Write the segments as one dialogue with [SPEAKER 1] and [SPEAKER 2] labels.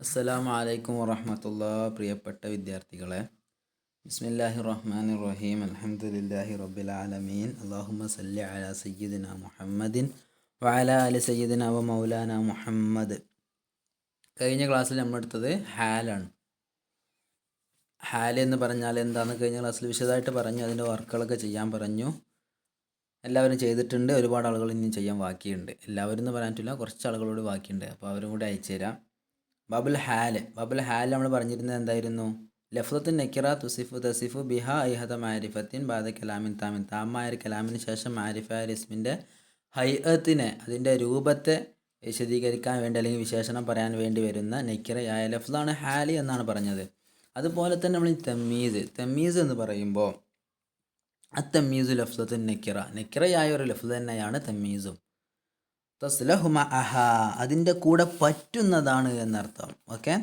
[SPEAKER 1] അസ്സലാമു അലൈക്കും വറഹ്മത്തുള്ളാഹി. പ്രിയപ്പെട്ട വിദ്യാർത്ഥികളെ, ബിസ്മില്ലാഹിർ റഹ്മാനിർ റഹീം. അൽഹംദുലില്ലാഹി റബ്ബിൽ ആലമീൻ. അല്ലാഹുമ്മ സല്ലി അലാ സയ്യിദിന മുഹമ്മദിൻ വഅലാ ആലി സയ്യിദിന വ മൗലാന മുഹമ്മദ്. കഴിഞ്ഞ ക്ലാസ്സിൽ നമ്മൾ എടുത്തത് ഹാലാണ്. ഹാൽ എന്ന് പറഞ്ഞാൽ എന്താണെന്ന് കഴിഞ്ഞ ക്ലാസ്സിൽ വിശദമായിട്ട് പറഞ്ഞു. അതിൻ്റെ വർക്കുകളൊക്കെ ചെയ്യാൻ പറഞ്ഞു. എല്ലാവരും ചെയ്തിട്ടുണ്ട്. ഒരുപാട് ആളുകൾ ഇനിയും ചെയ്യാൻ ബാക്കിയുണ്ട്. എല്ലാവരും എന്ന് പറയാൻ പറ്റില്ല, കുറച്ച് ആളുകളോട് ബാക്കിയുണ്ട്. അപ്പോൾ അവരും കൂടി അയച്ചു തരാം. ബബുൽ ഹാൽ നമ്മൾ പറഞ്ഞിരുന്നത് എന്തായിരുന്നു? ലഫ്ലത്തുൻ നക്കിറ തസിഫു ബിഹ ഐഹത മാരിഫത്തിൻ ബാദ കലാമിൻ താമിൻ. താമായ ഒരു കലാമിന് ശേഷം മാരിഫായ ഇസ്മിൻ്റെ ഹൈഅത്തിനെ, അതിൻ്റെ രൂപത്തെ വിശദീകരിക്കാൻ വേണ്ടി അല്ലെങ്കിൽ വിശേഷണം പറയാൻ വേണ്ടി വരുന്ന നക്കിറയായ ലഫ്ലാണ് ഹാലി എന്നാണ് പറഞ്ഞത്. അതുപോലെ തന്നെ നമ്മൾ തമ്മീസ് എന്ന് പറയുമ്പോൾ തമ്മീസു ലഫ്ലത്തുൻ നക്കിറയായ ഒരു ലഫ്ല തന്നെയാണ് തമ്മീസും. തസ്ലഹു മഅഹ, അതിൻ്റെ കൂടെ പറ്റുന്നതാണ് എന്നർത്ഥം. ഓക്കെ,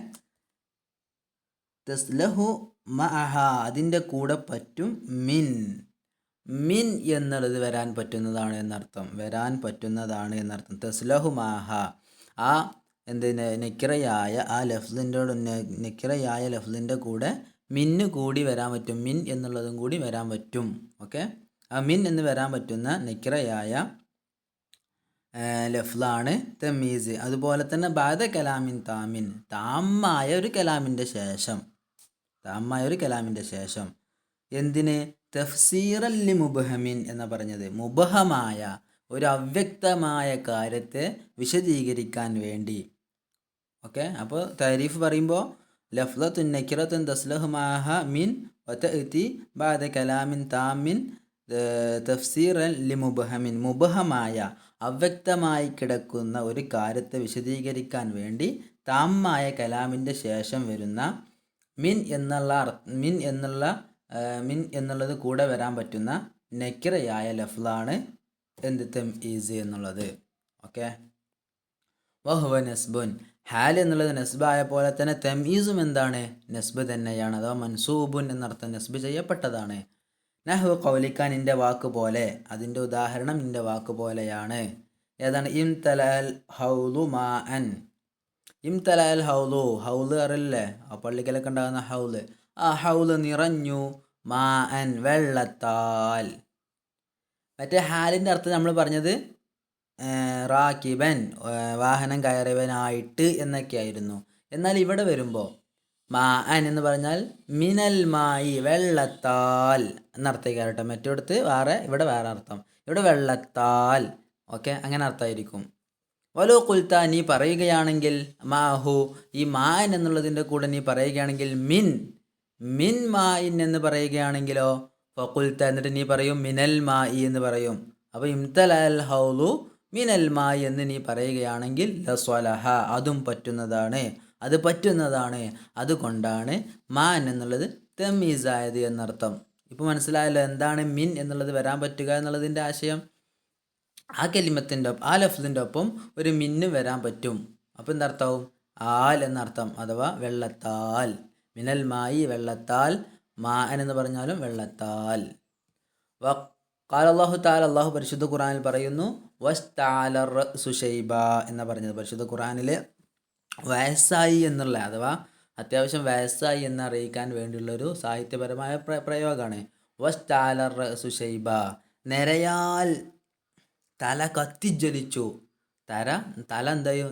[SPEAKER 1] തസ്ലഹു മഅഹ, അതിൻ്റെ കൂടെ പറ്റും. മിൻ എന്നുള്ളത് വരാൻ പറ്റുന്നതാണ് എന്നർത്ഥം. തസ്ലഹു മഅഹ, ആ നെക്കിറയായ ആ നെക്കിറയായ ലഫ്ലിൻ്റെ കൂടെ മിന്ന് കൂടി വരാൻ പറ്റും. മിൻ എന്നുള്ളതും കൂടി വരാൻ പറ്റും. ഓക്കെ, ആ മിൻ എന്ന് വരാൻ പറ്റുന്ന നെക്കിറയായ ലഫ്ലാണ് തമീസ്. അതുപോലെ തന്നെ ബാദ കലാമിൻ താമിൻ, താമായ ഒരു കലാമിൻ്റെ ശേഷം എന്തിന്? തഫ്സീറൻ ലി മുബ്ഹമിൻ എന്ന പറഞ്ഞത്. മുബഹമായ ഒരു അവ്യക്തമായ കാര്യത്തെ വിശദീകരിക്കാൻ വേണ്ടി. ഓക്കെ, അപ്പോൾ താരീഫ് പറയുമ്പോൾ ലഫ്ലത്തുൻ നക്കിറത്തുൻ തസ്ലഹു മഅഹ മിൻ വതഅതി ബാദ കലാമിൻ താമിൻ തഫ്സീറൻ ലി മുബ്ഹമിൻ, മുബഹമായ അവ്യക്തമായി കിടക്കുന്ന ഒരു കാര്യത്തെ വിശദീകരിക്കാൻ വേണ്ടി താമായ കലാമിൻ്റെ ശേഷം വരുന്ന മിൻ എന്നുള്ളത് കൂടെ വരാൻ പറ്റുന്ന നക്കിറയായ ലഫ്ലാണ് എന്ത്? തംഈസ് എന്നുള്ളത്. ഓക്കെ, വഹുവ നസ്ബുൻ, ഹാൽ എന്നുള്ളത് നസ്ബായ പോലെ തന്നെ തംഈസും എന്താണ്? നസ്ബ് തന്നെയാണ്, അഥവാ മൻസൂബുൻ എന്നർത്ഥം, നസ്ബ് ചെയ്യപ്പെട്ടതാണ്. നഹ്വ ഖൗലിക, നിൻ്റെ വാക്ക് പോലെ. അതിൻ്റെ ഉദാഹരണം നിൻ്റെ വാക്ക് പോലെയാണ്. ഏതാണ്? ഇംതലഅൽ ഹൗലു മാഅൻ. ഇംതലഅൽ ഹൗല് അറിയില്ലേ? ആ പള്ളിക്കലൊക്കെ ഉണ്ടാകുന്ന ഹൗല്. ആ ഹൗല് നിറഞ്ഞു. മാഅൻ, വെള്ളത്താൽ. മറ്റേ ഹാലിൻ്റെ അർത്ഥം നമ്മൾ പറഞ്ഞത് റാക്കിബൻ, വാഹനം കയറിയവനായിട്ട് എന്നൊക്കെയായിരുന്നു. എന്നാൽ ഇവിടെ വരുമ്പോൾ മാഅൻ എന്ന് പറഞ്ഞാൽ മിനൽ മായി, വെള്ളത്താൽ എന്നർത്ഥിക്കാം കേട്ടോ. മറ്റോടത്ത് വേറെ, ഇവിടെ വേറെ അർത്ഥം. ഇവിടെ വെള്ളത്താൽ. ഓക്കെ, അങ്ങനെ അർത്ഥമായിരിക്കും. വലോ കുൽത്ത, നീ പറയുകയാണെങ്കിൽ, മാഹു, ഈ മാൻ എന്നുള്ളതിൻ്റെ കൂടെ നീ പറയുകയാണെങ്കിൽ മിൻ മായിൻ എന്ന് പറയുകയാണെങ്കിലോ, ഫകുൽത്ത, എന്നിട്ട് നീ പറയും മിനൽ മായി എന്ന് പറയും. അപ്പോൾ ഇംതലഅൽ ഹൗലു മിനൽ മായി എന്ന് നീ പറയുകയാണെങ്കിൽ ലസ്വലഹ, അതും പറ്റുന്നതാണ്, അതുകൊണ്ടാണ് മാൻ എന്നുള്ളത് തമീസായത് എന്നർത്ഥം. ഇപ്പോൾ മനസ്സിലായല്ലോ എന്താണ് മിൻ എന്നുള്ളത് വരാൻ പറ്റുക എന്നുള്ളതിൻ്റെ ആശയം. ആ കലിമത്തിൻ്റെ ആ ലഫ്ലിൻ്റെ ഒപ്പം ഒരു മിന്ന് വരാൻ പറ്റും. അപ്പോൾ എന്തർത്ഥവും? ആൽ എന്നർത്ഥം, അഥവാ വെള്ളത്താൽ. മിനൽ മായി, വെള്ളത്താൽ. മാൻ എന്ന് പറഞ്ഞാലും വെള്ളത്താൽ. ഖാല അല്ലാഹു തആല, അല്ലാഹു പരിശുദ്ധ ഖുർആനിൽ പറയുന്നു, വസ്തഅല റഅസു ശൈബ എന്ന പറഞ്ഞത്. പരിശുദ്ധ ഖുർആനിൽ വയസ്സായി എന്നുള്ള, അഥവാ അത്യാവശ്യം വയസ്സായി എന്ന് അറിയിക്കാൻ വേണ്ടിയുള്ളൊരു സാഹിത്യപരമായ പ്രയോഗമാണ്. വസ്തഅല റഅസു ശൈബ, നിരയാൽ തല കത്തിജ്വലിച്ചു. തല എന്തായും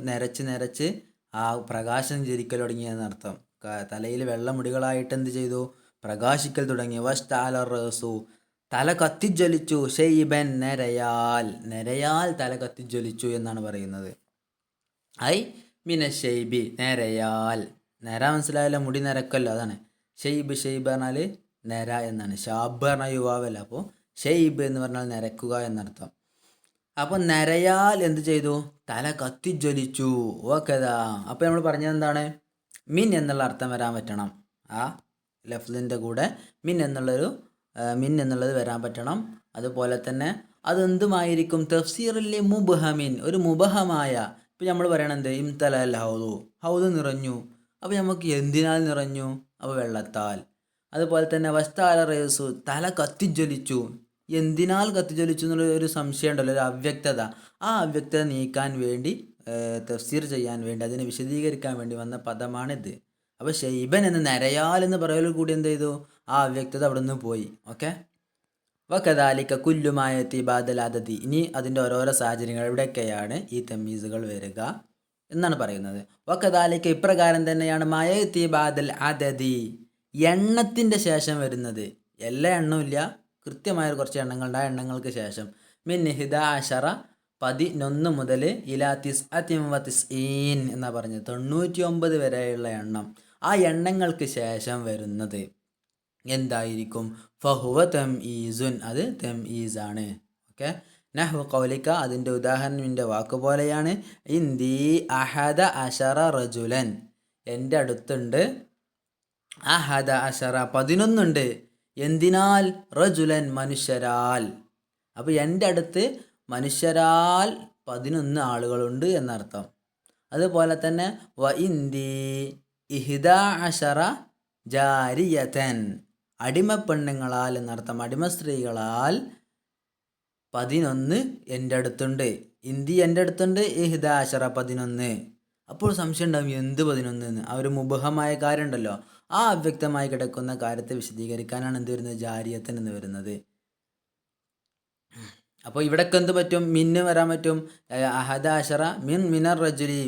[SPEAKER 1] നിരച്ച് ആ പ്രകാശം ജ്വലിക്കൽ തുടങ്ങിയെന്നർത്ഥം. തലയിൽ വെള്ളമുടികളായിട്ട് എന്ത് ചെയ്തു? പ്രകാശിക്കൽ തുടങ്ങി. വസ്തഅല റഅസു, തല കത്തിജ്വലിച്ചു. ഷൈബൻ, നിരയാൽ തല കത്തിജ്വലിച്ചു എന്നാണ് പറയുന്നത്. ഐ മിന ഷൈബി, നിരയാൽ. നിര മനസ്സിലായല്ലോ, മുടി നിരക്കല്ലോ, അതാണ് ഷെയ്ബ്. പറഞ്ഞാൽ നിര എന്നാണ്. ഷാബ് പറഞ്ഞാൽ യുവാവല്ല. അപ്പോൾ ഷെയ്ബ് എന്ന് പറഞ്ഞാൽ നിരക്കുക എന്നർത്ഥം. അപ്പോൾ നിരയാൽ എന്ത് ചെയ്തു? തല കത്തിജ്വലിച്ചു. ഓക്കേതാ. അപ്പോൾ നമ്മൾ പറഞ്ഞത് എന്താണ്? മിൻ എന്നുള്ള അർത്ഥം വരാൻ പറ്റണം. ആ ലഫ്ലിൻ്റെ കൂടെ മിൻ എന്നുള്ളത് വരാൻ പറ്റണം. അതുപോലെ തന്നെ അതെന്തുമായിരിക്കും? തഫ്സീറിലെ മുബ്ഹമിൻ, ഒരു മുബഹമായ. ഇപ്പോൾ നമ്മൾ പറയണത് ഇംതലഅൽ ഹൗദ് നിറഞ്ഞു. അപ്പോൾ നമുക്ക് എന്തിനാൽ നിറഞ്ഞു? അപ്പോൾ വെള്ളത്താൽ. അതുപോലെ തന്നെ വസ്തഅല റഅസു, തല കത്തിജ്വലിച്ചു. എന്തിനാൽ കത്തിജ്വലിച്ചു എന്നുള്ള ഒരു സംശയം ഉണ്ടല്ലോ, ഒരു അവ്യക്തത. ആ അവ്യക്തത നീക്കാൻ വേണ്ടി തഫ്സീർ ചെയ്യാൻ വേണ്ടി, അതിനെ വിശദീകരിക്കാൻ വേണ്ടി വന്ന പദമാണിത്. അപ്പോൾ ഷെയ്ബൻ എന്ന് നരയാൽ എന്ന് പറയൽ കൂടി എന്ത് ചെയ്തു, ആ അവ്യക്തത അവിടെ നിന്ന് പോയി. ഓക്കെ. വകദാലിക കുല്ലുമായത്തി ബാദൽ അദദി. ഇനി അതിൻ്റെ ഓരോരോ സാഹചര്യങ്ങൾ എവിടെയൊക്കെയാണ് ഈ തമ്മീസുകൾ വരിക എന്നാണ് പറയുന്നത്. വകദാലിക ഇപ്രകാരം തന്നെയാണ് മായത്തി ബാദൽ അദദി, എണ്ണത്തിൻ്റെ ശേഷം വരുന്നത്. എല്ലാ എണ്ണവും ഇല്ല, കൃത്യമായ കുറച്ച് എണ്ണങ്ങളുണ്ട്. ആ എണ്ണങ്ങൾക്ക് ശേഷം മിൻ ഹിദ അഷറ 11 മുതൽ ഇലാ തിസ്അത്തിൻ വ തിസ്ഈൻ എന്നാ പറഞ്ഞത്, 99 വരെയുള്ള എണ്ണം. ആ എണ്ണങ്ങൾക്ക് ശേഷം വരുന്നത് എന്തായിരിക്കും? ഫഹുവ തംഈസുൻ, അത് തംഈസാണ്. ഓക്കെ. നഹ്വു ഖൗലിക, അതിൻ്റെ ഉദാഹരണത്തിൻ്റെ വാക്ക് പോലെയാണ്. ഇന്ദി അഹദ അഷറ റജുലൻ, എൻ്റെ അടുത്തുണ്ട് അഹദ അഷറ 11 ഉണ്ട്. എന്തിനാൽ? റജുലൻ, മനുഷ്യരാൽ. അപ്പോൾ എൻ്റെ അടുത്ത് മനുഷ്യരാൽ 11 ആളുകളുണ്ട് എന്നർത്ഥം. അതുപോലെ തന്നെ വ ഇന്ദി ഇഹ്ദ അഷറ ജാരിയതൻ, അടിമപ്പെണ്ണുങ്ങളാൽ എന്നർത്ഥം, അടിമ സ്ത്രീകളാൽ 11 എൻ്റെ അടുത്തുണ്ട്. ഇന്ദി എൻ്റെ അടുത്തുണ്ട്, ഇഹ്ദ അഷറ 11. അപ്പോൾ സംശയം ഉണ്ടാകും, എന്ത് 11 എന്ന്? ആ ഒരു മുബഹമായ കാര്യം ഉണ്ടല്ലോ, ആ അവ്യക്തമായി കിടക്കുന്ന കാര്യത്തെ വിശദീകരിക്കാനാണ് എന്ത് വരുന്നത്? ജാരിയത്തൻ എന്ന് വരുന്നത്. അപ്പോൾ ഇവിടൊക്കെ എന്ത് പറ്റും? മിന്ന് വരാൻ പറ്റും. അഹദ അഷറ മിനർ റജുലി,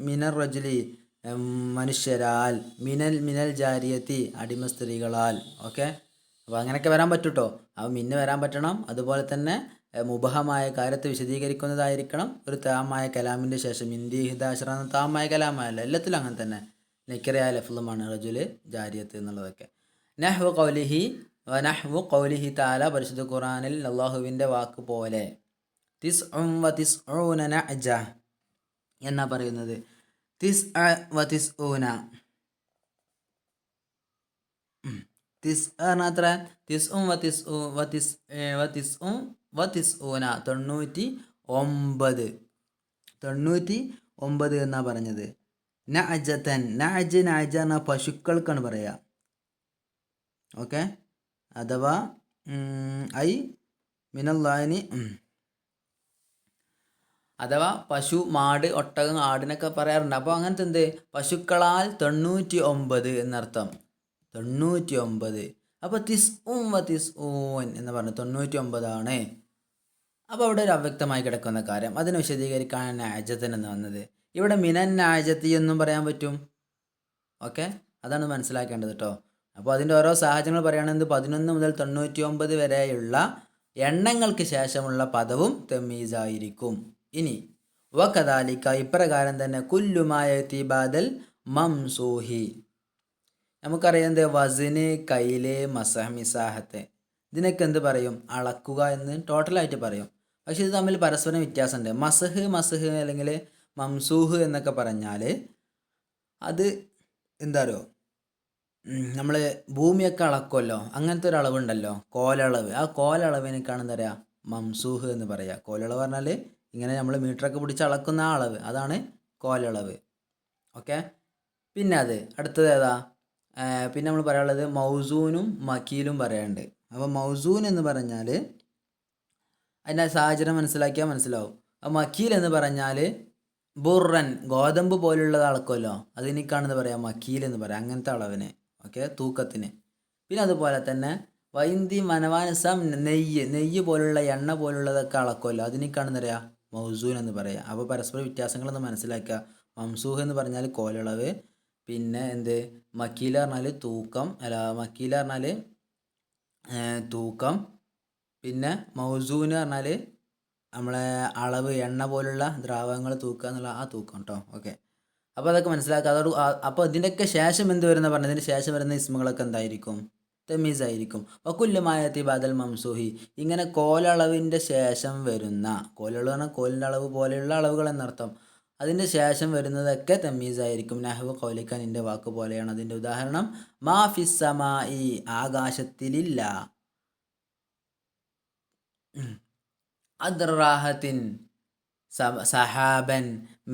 [SPEAKER 1] മിനർ റജുലി മനുഷ്യരാൽ, മിനൽ ജാരിയത്തി അടിമ സ്ത്രീകളാൽ. ഓക്കെ. അപ്പോൾ അങ്ങനെയൊക്കെ വരാൻ പറ്റും കേട്ടോ. അപ്പോൾ മിന്ന് വരാൻ പറ്റണം. അതുപോലെ തന്നെ മുബഹമായ കാര്യത്തെ വിശദീകരിക്കുന്നതായിരിക്കണം. ഒരു താമായ കലാമിൻ്റെ ശേഷം ഇന്ദി ഹിദാഷറ എന്ന താമായ കലാമല്ല, എല്ലാത്തിലും അങ്ങനെ തന്നെ നിക്കറയായ ലഫ്ലുമാണ് റജുല് ജാരിയത്ത് എന്നുള്ളതൊക്കെ. നഹ്വു ഖൗലിഹി വ നഹ്വു ഖൗലിഹി തആല, പരിശുദ്ധ ഖുർആനിൽ അല്ലാഹുവിൻ്റെ വാക്ക് പോലെ തിസ്ഉൻ വ തിസ്ഊന നഅജ എന്നാ പറയുന്നത്. തിസ്അ വ തിസ്ഊന, തിസ്അത്ര തിസ്ഉൻ വ തിസ്ഊ വ തിസ് വ തിസ്ഉൻ വ തിസ്ഊന 99 എന്നാ പറഞ്ഞത്. നഅജതൻ, നഅജ് എന്ന പശുക്കൾക്കാണ് പറയുക. ഓക്കെ. അഥവാ ഐ മിനല്ലാഹിനി, അഥവാ പശു, മാട്, ഒട്ടകം, ആടിനൊക്കെ പറയാറുണ്ട്. അപ്പോൾ അങ്ങനത്തെ എന്ത്, പശുക്കളാൽ 99 എന്നർത്ഥം, 99. അപ്പോൾ തിസ്ഉൻ വ തിസ്ഊൻ എന്ന് പറഞ്ഞു 99 അപ്പോൾ അവിടെ ഒരു അവ്യക്തമായി കിടക്കുന്ന കാര്യം, അതിനെ വിശദീകരിക്കാനാണ് നാജത്തൻ എന്ന് വന്നത്. ഇവിടെ മിനൻ നാജത്തി എന്നും പറയാൻ പറ്റും. ഓക്കെ, അതാണ് മനസ്സിലാക്കേണ്ടത് കേട്ടോ. അപ്പോൾ അതിൻ്റെ ഓരോ സാഹചര്യങ്ങൾ പറയുകയാണെങ്കിൽ 11 മുതൽ 99 വരെയുള്ള എണ്ണങ്ങൾക്ക് ശേഷമുള്ള പദവും തമീസായിരിക്കും. ഇനി വകദാലിക ഇപ്രകാരം തന്നെ കുല്ലുമായത്തി ബാദൽ മംസൂഹി, നമുക്കറിയാം എന്ത്, വസിന്, കൈല്, മസഹ്, മിസാഹത്ത്, ഇതിനൊക്കെ എന്ത് പറയും? അളക്കുക എന്ന് ടോട്ടലായിട്ട് പറയും. പക്ഷെ ഇത് തമ്മിൽ പരസ്പരം വ്യത്യാസമുണ്ട്. മസഹ് അല്ലെങ്കിൽ മംസൂഹ് എന്നൊക്കെ പറഞ്ഞാൽ അത് എന്താ പറയുക, നമ്മൾ ഭൂമിയൊക്കെ അളക്കുമല്ലോ, അങ്ങനത്തെ ഒരു അളവുണ്ടല്ലോ, കോലളവ്. ആ കോലളവിനേക്കാണ് എന്താ പറയുക? മംസൂഹ് എന്ന് പറയുക. കോലളവ് പറഞ്ഞാൽ ഇങ്ങനെ നമ്മൾ മീറ്ററൊക്കെ പിടിച്ച് അളക്കുന്ന ആ അളവ്, അതാണ് കോലളവ്. ഓക്കെ. പിന്നെ അത് അടുത്തത് ഏതാ? പിന്നെ നമ്മൾ പറയാനുള്ളത് മൗസൂനും മക്കീലും പറയാനുണ്ട്. അപ്പോൾ മൗസൂൻ എന്ന് പറഞ്ഞാൽ അതിൻ്റെ സാഹചര്യം മനസ്സിലാക്കിയാൽ മനസ്സിലാവും. മക്കീൽ എന്ന് പറഞ്ഞാൽ ബുറൻ, ഗോതമ്പ് പോലുള്ളത് അളക്കുമല്ലോ, അതിനേക്കാണെന്ന് പറയാം മക്കീൽ എന്ന് പറയാം, അങ്ങനത്തെ അളവിന്. ഓക്കെ, തൂക്കത്തിന്. പിന്നെ അതുപോലെ തന്നെ വൈന്തി മനവാനസം, നെയ്യ് പോലുള്ള എണ്ണ പോലുള്ളതൊക്കെ അളക്കുമല്ലോ, അതിനേക്കാണെന്ന് പറയാം മൗസൂൻ എന്ന് പറയാം. അപ്പോൾ പരസ്പര വ്യത്യാസങ്ങളൊന്ന് മനസ്സിലാക്കുക. മംസൂഹ് എന്ന് പറഞ്ഞാൽ കോലളവ്, പിന്നെ എന്ത് മക്കീൽ പറഞ്ഞാൽ തൂക്കം, മക്കീൽ പറഞ്ഞാൽ തൂക്കം, പിന്നെ മൗസൂന് പറഞ്ഞാൽ നമ്മളെ അളവ്, എണ്ണ പോലുള്ള ദ്രാവകങ്ങൾ തൂക്കുക എന്നുള്ള ആ തൂക്കം കേട്ടോ. ഓക്കെ, അപ്പോൾ അതൊക്കെ മനസ്സിലാക്കുക. അതോട് അപ്പോൾ ഇതിൻ്റെയൊക്കെ ശേഷം എന്ത് വരുന്ന പറഞ്ഞതിന് ശേഷം വരുന്ന ഇസ്മുകളൊക്കെ എന്തായിരിക്കും? തമീസായിരിക്കും. വകുല്ലുമായത്തി ബാദൽ മംസൂഹി, ഇങ്ങനെ കോലളവിൻ്റെ ശേഷം വരുന്ന, കോലളവ് പറഞ്ഞാൽ കോലിൻ്റെ അളവ് പോലെയുള്ള അളവുകൾ എന്നർത്ഥം, അതിൻ്റെ ശേഷം വരുന്നതൊക്കെ തമീസായിരിക്കും. നഹ്വു ഖൗലിക, നിൻ്റെ വാക്ക് പോലെയാണ്. അതിൻ്റെ ഉദാഹരണം മാ ഫിസ് സമായി, ആകാശത്തിലില്ല, അദ്റാഹത്തിൻ, സഹാബൻ,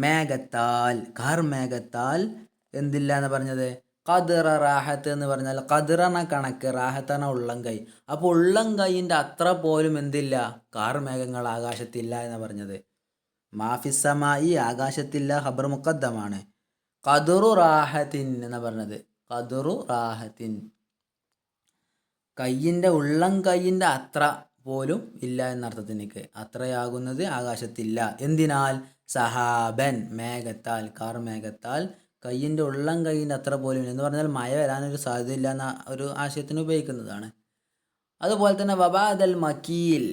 [SPEAKER 1] മേഘത്താൽ, കാർമേഘത്താൽ എന്തില്ല എന്ന് പറഞ്ഞത്? ഖദ്റ റാഹത്ത് എന്ന് പറഞ്ഞാൽ ഖദ്റന കണക്ക്, റാഹത്തന ഉള്ളം കൈ. അപ്പോൾ ഉള്ളം കൈയിൻ്റെ അത്ര പോലും എന്തില്ല? കാർമേഘങ്ങൾ ആകാശത്തില്ല എന്ന് പറഞ്ഞത്. മാഫിസമായി ആകാശത്തില്ല ഖബർ മുഖദ്ദമാണ്. ഖദറു റാഹത്തിൻ എന്ന് പറഞ്ഞത് ഖദറു റാഹത്തിൻ കയ്യിൻ്റെ ഉള്ളം കയ്യിൻ്റെ അത്ര പോലും ഇല്ല എന്നർത്ഥത്തിനേക്ക് അത്രയാകുന്നത് ആകാശത്തില്ല. എന്തിനാൽ സഹാബൻ മേഘത്താൽ കാർമേഘത്താൽ കയ്യിൻ്റെ ഉള്ളം കയ്യിൻ്റെ അത്ര പോലും എന്ന് പറഞ്ഞാൽ മഴ വരാനൊരു സാധ്യതയില്ല എന്ന ഒരു ആശയത്തിന് ഉപയോഗിക്കുന്നതാണ്. അതുപോലെ തന്നെ വബാദൽ മക്കീൽ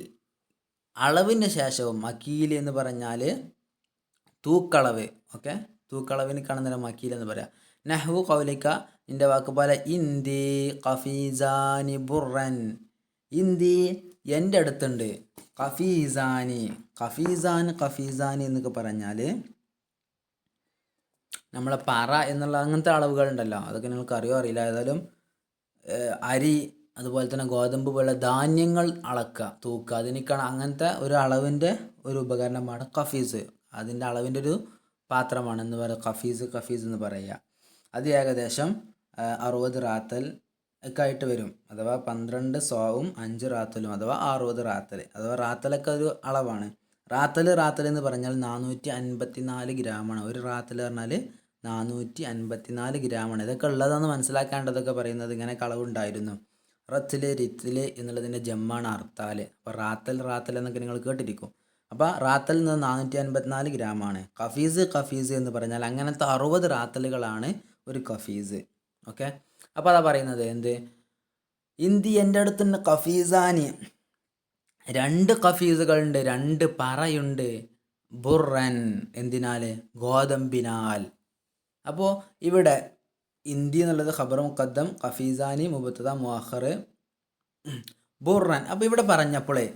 [SPEAKER 1] അളവിന് ശേഷവും മക്കീൽ എന്ന് പറഞ്ഞാൽ തൂക്കളവ്. ഓക്കെ, തൂക്കളവിന് കാണുന്ന മക്കീൽ എന്ന് പറയാം. നഹ്വു കൗലിക്ക നിൻ്റെ വാക്ക് പോലെ ഇന്ദി ഖഫീസാനി ബുറൻ ഇന്ദി എൻ്റെ അടുത്തുണ്ട്. ഖഫീസാനി ഖഫീസാനി എന്നൊക്കെ പറഞ്ഞാൽ നമ്മളെ പറ എന്നുള്ള അങ്ങനത്തെ അളവുകളുണ്ടല്ലോ, അതൊക്കെ നിങ്ങൾക്ക് അറിയോ അറിയില്ല. ഏതായാലും അരി അതുപോലെ തന്നെ ഗോതമ്പ് പോലുള്ള ധാന്യങ്ങൾ അളക്കുക തൂക്കുക അതിനേക്കാണ് അങ്ങനത്തെ ഒരു അളവിൻ്റെ ഒരു ഉപകരണമാണ് ഖഫീസ്. അതിൻ്റെ അളവിൻ്റെ ഒരു പാത്രമാണ് എന്ന് പറയുക ഖഫീസ് എന്ന് പറയുക. അത് ഏകദേശം 60 റാത്തൽ ഒക്കെ ആയിട്ട് വരും. അഥവാ 12 സ്വാവും 5 റാത്തലും അഥവാ 60 റാത്തൽ അഥവാ റാത്തലൊക്കെ ഒരു അളവാണ്. റാത്തൽ എന്ന് പറഞ്ഞാൽ 454 ഗ്രാമാണ്. ഒരു റാത്തൽ പറഞ്ഞാൽ 454 ഗ്രാമാണ്. ഇതൊക്കെ ഉള്ളതാണ് മനസ്സിലാക്കേണ്ടതൊക്കെ പറയുന്നത്. ഇങ്ങനെ കളവുണ്ടായിരുന്നു. റിത്തില് എന്നുള്ളതിൻ്റെ ജമ്മാണ് അർത്താൽ. അപ്പോൾ റാത്തൽ എന്നൊക്കെ നിങ്ങൾ കേട്ടിരിക്കും. അപ്പോൾ റാത്തൽ നിന്ന് 454 ഗ്രാമാണ്. ഖഫീസ് എന്ന് പറഞ്ഞാൽ അങ്ങനത്തെ 60 റാത്തലുകളാണ് ഒരു ഖഫീസ്. ഓക്കെ, അപ്പോൾ അതാ പറയുന്നത് എന്ത് ഇന്ദി എൻ്റെ അടുത്തുണ്ട് ഖഫീസാനി 2 ഖഫീസുകളുണ്ട്, 2 പറയുണ്ട്. ബുറൻ എന്തിനാൽ ഗോതമ്പിനാൽ. അപ്പോൾ ഇവിടെ ഇന്ദി എന്നുള്ളത് ഖബർ മുഖദ്ദം, ഖഫീസാനി മുബത്തദ മുഅഖർ, ബുറൻ. അപ്പോൾ ഇവിടെ പറഞ്ഞപ്പോഴേ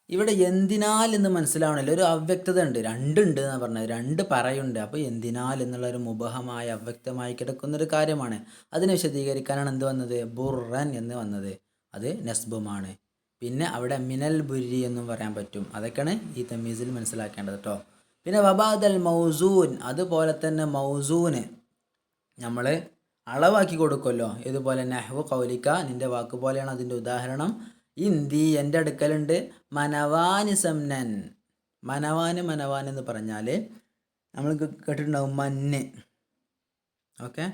[SPEAKER 1] ഇവിടെ എന്തിനാൽ എന്ന് മനസ്സിലാവണല്ലോ, ഒരു അവ്യക്തത ഉണ്ട്. 2 ഉണ്ട് എന്നാണ് പറഞ്ഞത്, 2 പറയുണ്ട്. അപ്പോൾ എന്തിനാൽ എന്നുള്ള ഒരു മുബഹമായ അവ്യക്തമായി കിടക്കുന്നൊരു കാര്യമാണ്. അതിനെ വിശദീകരിക്കാനാണ് എന്ത് വന്നത്, ബുറൻ എന്ന് വന്നത്. അത് നസ്ബുമാണ്. പിന്നെ അവിടെ മിനൽ ബുരി എന്നും പറയാൻ പറ്റും. അതൊക്കെയാണ് ഈ തമീസിൽ മനസ്സിലാക്കേണ്ടത് കേട്ടോ. പിന്നെ വബാദൽ മൗസൂൻ അതുപോലെ തന്നെ മൗസൂന് നമ്മൾ അളവാക്കി കൊടുക്കുമല്ലോ. ഇതുപോലെ നഹ്വു കൗലിക്ക നിൻ്റെ വാക്ക് പോലെയാണ് അതിൻ്റെ ഉദാഹരണം. ഇന്ദി എൻ്റെ അടുക്കലുണ്ട് മനവാന് സംനൻ മനവാൻ എന്ന് പറഞ്ഞാൽ നമ്മൾ കേട്ടിട്ടുണ്ടാവും മഞ്ഞ്. ഓക്കെ,